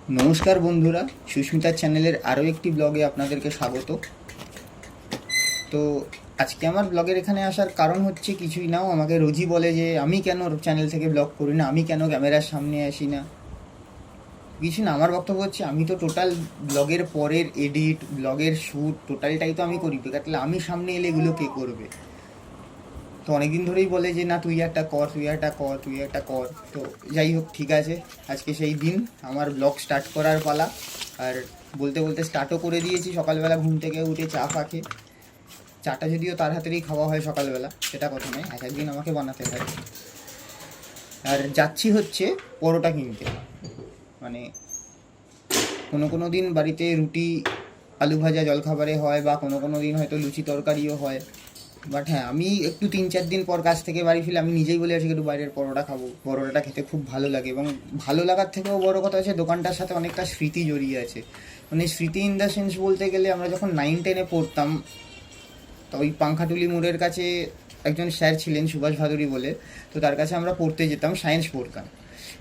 নমস্কার বন্ধুরা, সুস্মিতার চ্যানেলের আরও একটি ব্লগে আপনাদেরকে স্বাগত। তো আজকে আমার ব্লগের এখানে আসার কারণ হচ্ছে কিছুই নাও, আমাকে রোজই বলে যে আমি কেন চ্যানেল থেকে ব্লগ করি না, আমি কেন ক্যামেরার সামনে আসি না। কিছু না, আমার বক্তব্য হচ্ছে আমি তো টোটাল ব্লগের পরের এডিট, ব্লগের শ্যুট টোটালটাই তো আমি করি, তাহলে আমি সামনে এলে এগুলো কে করবে? তো অনেকদিন ধরেই বলে যে না তুই একটা কর, তুই একটা কর, তুই একটা কর। তো যাই হোক, ঠিক আছে, আজকে সেই দিন, আমার ব্লগ স্টার্ট করার পালা। আর বলতে বলতে স্টার্টও করে দিয়েছি। সকালবেলা ঘুম থেকে উঠে চা ফাঁকে, চাটা যদিও তার হাতেরই খাওয়া হয় সকালবেলা, সেটা কথা নয়, এক একদিন আমাকে বানাতে হয়। আর যাচ্ছি হচ্ছে পরোটা কিনতে। মানে কোনো কোনো দিন বাড়িতে রুটি আলু ভাজা জলখাবারে হয়, বা কোনো কোনো দিন হয়তো লুচি তরকারিও হয়। বাট হ্যাঁ, আমি একটু 3-4 দিন পর কাজ থেকে বাড়ি ফিরে আমি নিজেই বলে আছি একটু বাইরের পরোটা খাবো। পরোটাটা খেতে খুব ভালো লাগে, এবং ভালো লাগার থেকেও বড় কথা হচ্ছে দোকানটার সাথে অনেকটা স্মৃতি জড়িয়ে আছে। মানে স্মৃতি ইন দ্য সেন্স বলতে গেলে, আমরা যখন 9-10-এ পড়তাম, তো ওই পাংখাটুলি মোড়ের কাছে একজন স্যার ছিলেন সুভাষ ভাদুরী বলে। তো তার কাছে আমরা পড়তে যেতাম, সায়েন্স পড়তাম।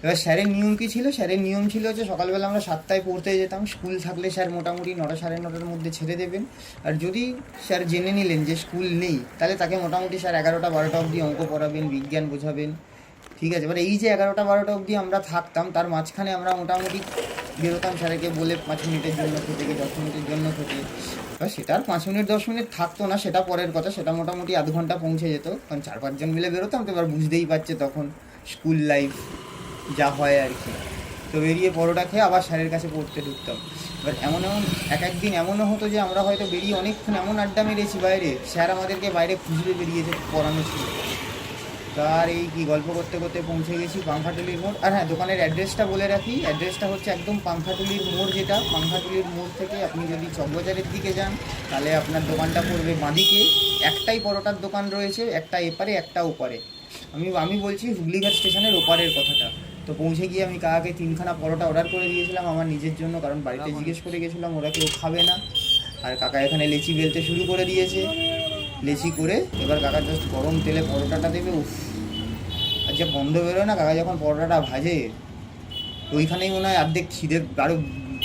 এবার স্যারের নিয়ম কী ছিল? স্যারের নিয়ম ছিল যে সকালবেলা আমরা 7টায় পড়তে যেতাম। স্কুল থাকলে স্যার মোটামুটি 9টা সাড়ে 9টার মধ্যে ছেড়ে দেবেন। আর যদি স্যার জেনে নিলেন যে স্কুল নেই, তাহলে তাকে মোটামুটি স্যার 11টা 12টা অবধি অঙ্ক পড়াবেন, বিজ্ঞান বোঝাবেন। ঠিক আছে, এবার এই যে 11টা 12টা অবধি আমরা থাকতাম, তার মাঝখানে আমরা মোটামুটি বেরোতাম স্যারকে বলে 5 মিনিটের জন্য খেতে, গিয়ে 10 মিনিটের জন্য খেতে। এবার সেটা আর 5 মিনিট 10 মিনিট থাকতো না, সেটা পরের কথা, সেটা মোটামুটি আধ ঘন্টা পৌঁছে যেত, কারণ 4-5 জন মিলে বেরোতাম। তো এবার বুঝতেই পারছে তখন স্কুল লাইফ যা হয় আর কি। তো বেরিয়ে পরোটা খেয়ে আবার স্যারের কাছে পড়তে ঢুকতাম। এবার এমন এমন এক একদিন এমনও হতো যে আমরা হয়তো বেরিয়ে অনেকক্ষণ এমন আড্ডা মেরেছি বাইরে, স্যার আমাদেরকে বাইরে খুঁজতে বেরিয়েছে পড়ানো ছিল। তার এই কি গল্প করতে করতে পৌঁছে গেছি পাংখাটুলির মোড়। আর হ্যাঁ, দোকানের অ্যাড্রেসটা বলে রাখি, অ্যাড্রেসটা হচ্ছে একদম পাংখাটুলির মোড়, যেটা পাংখাটুলির মোড় থেকে আপনি যদি চকবাজারের দিকে যান, তাহলে আপনার দোকানটা পড়বে বাঁদিকে। একটাই পরোটার দোকান রয়েছে, একটা এপারে একটা ওপারে। আমি বলছি হুগলিঘাট স্টেশনের ওপারের কথাটা। তো পৌঁছে গিয়ে আমি কাকাকে 3খানা পরোটা অর্ডার করে দিয়েছিলাম আমার নিজের জন্য, কারণ বাড়িতে জিজ্ঞেস করে গেছিলাম ওরা কেউ খাবে না। আর কাকা এখানে লেচি বেলতে শুরু করে দিয়েছে। লেচি করে এবার কাকা জাস্ট গরম তেলে পরোটাটা দেবে, উফ! আর যে গন্ধ বেরোয় না কাকা যখন পরোটাটা ভাজে, ওইখানেই মনে হয় অর্ধেক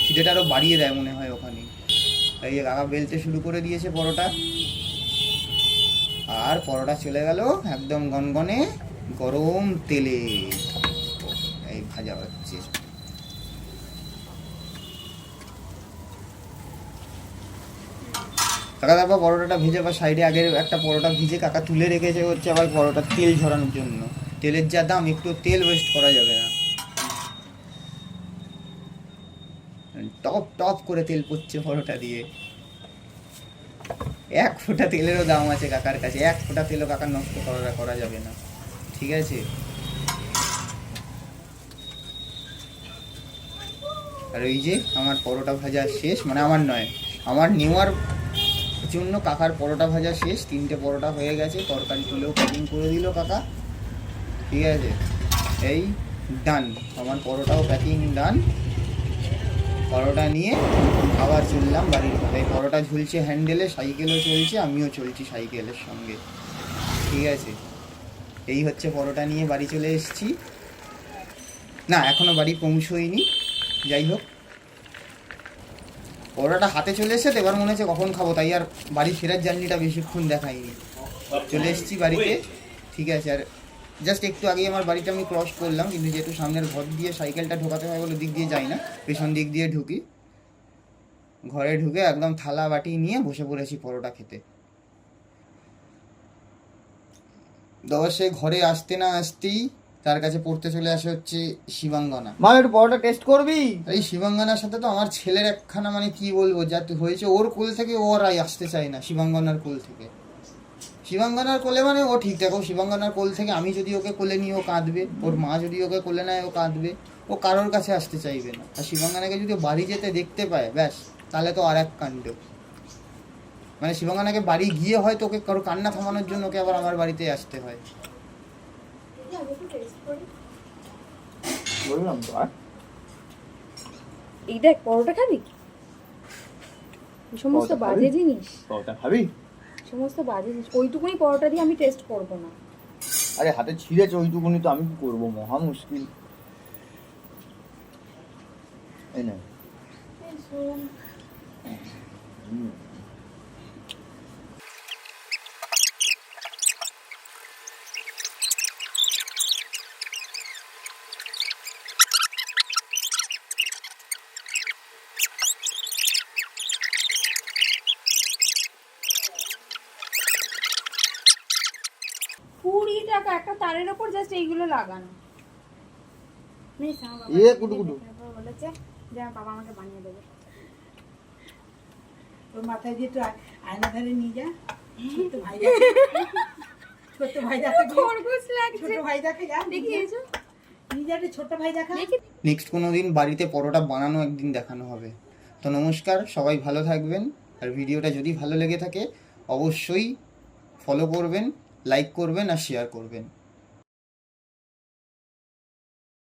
খিদেটা আরও বাড়িয়ে দেয় মনে হয় ওখানেই। তাই যে কাকা বেলতে শুরু করে দিয়েছে পরোটা, আর পরোটা চলে গেল একদম গনগনে গরম তেলে। এই ভাজা হচ্ছে। কাকা তারপর পরোটাটা ভেজে, বা সাইডে আগের একটা পরোটা ভিজে কাকা তুলে রেখেছে হচ্ছে আবার পরোটার তেল ঝরানোর জন্য। তেলের যা দাম, একটু তেল ওয়েস্ট করা যাবে না। টপ টপ করে তেল পড়ছে পরোটা দিয়ে। 1 ফোঁটা তেলেরও দাম আছে কাকার কাছে, 1 ফোঁটা তেলও কাকার নষ্ট করা যাবে না। ঠিক আছে। আর ওই যে আমার পরোটা ভাজা শেষ, মানে আমার নয়, আমার নেওয়ার জন্য কাকার পরোটা ভাজা শেষ। 3টে পরোটা হয়ে গেছে, তরকারি তুলেও প্যাকিং করে দিল কাকা। ঠিক আছে, এই ডান, আমার পরোটাও প্যাকিং ডান। পরোটা নিয়ে আবার চললাম বাড়ির পথে। পরোটা ঝুলছে হ্যান্ডেলে, সাইকেলও চলছে, আমিও চলছি সাইকেলের সঙ্গে। ঠিক আছে, এই হচ্ছে পরোটা নিয়ে বাড়ি চলে এসেছি। না, এখনও বাড়ি পৌঁছোইনি। যাই হোক, পরোটাটা হাতে চলে এসেছে, তো এবার মনে হচ্ছে কখন খাবো, তাই আর বাড়ি ফেরার জার্নিটা বেশিক্ষণ দেখাইনি। চলে এসেছি বাড়িতে। ঠিক আছে, আর জাস্ট একটু আগেই আমার বাড়িটা আমি ক্রস করলাম, কিন্তু যেহেতু সামনের ঘর দিয়ে সাইকেলটা ঢোকাতে হয় বলে দিক দিয়ে যাই না, পেছন দিক দিয়ে ঢুকি। ঘরে ঢুকে একদম থালা বাটি নিয়ে বসে পড়েছি পরোটা খেতে। তবে সে ঘরে আসতে না আসতেই তার কাছে পড়তে চলে আসে হচ্ছে শিবাঙ্গনা। মা, একটু পরোটা টেস্ট করবি? এই শিবাঙ্গনার সাথে তো আমার ছেলের একখানা, মানে কি বলবো, যা হয়েছে ওর কোল থেকে ও আর আসতে চায় না শিবাঙ্গনার কোল থেকে। শিবাঙ্গনার কোলে মানে ও ঠিক থাকে, ও শিবাঙ্গনার কোল থেকে আমি যদি ওকে কোলে নিই ও কাঁদবে, ওর মা যদি ওকে কোলে নেয় ও কাঁদবে, ও কারোর কাছে আসতে চাইবে না। আর শিবাঙ্গনাকে যদি বাড়ি যেতে দেখতে পায়, ব্যাস, তাহলে তো আর এক কাণ্ড। মানে শিবাঙ্গনাকে বাড়ি গিয়ে হয়তো ওকে কারো কান্না থামানোর জন্য ওকে আবার আমার বাড়িতে আসতে হয়। বললাম তো। আর এই দেখ, পরোটা খাবি? সমস্ত বাজে জিনিস পরোটা খাবি? সমস্ত বাজে জিনিস ওইটুকুনি পরোটা দিয়ে আমি টেস্ট করব না। আরে হাতে ছিঁড়েছে ওইটুকুনি, তো আমি কি করবো, মহা মুশকিল। এই না টাকা একটা তারের ওপর জাস্ট এইগুলো লাগানো। মিস আমার বাবা বলেছে যে আমার বাবা আমাকে বানিয়ে দেবে। তোর মাথায় দিয়ে একটু আয়না ধারে নিয়ে যা, ছোট্ট ভাই দেখা খরগোশ লাগছে। ছোট ভাই দেখা যা, দেখি এসো। নিয়ে যা একটা ছোট্ট ভাই দেখা। নেক্সট কোনো দিন বাড়িতে পরোটা বানানো একদিন দেখানো হবে। তো নমস্কার, সবাই ভালো থাকবেন। আর ভিডিওটা যদি ভালো লেগে থাকে অবশ্যই ফলো করবেন, লাইক করবেন আর শেয়ার করবেন।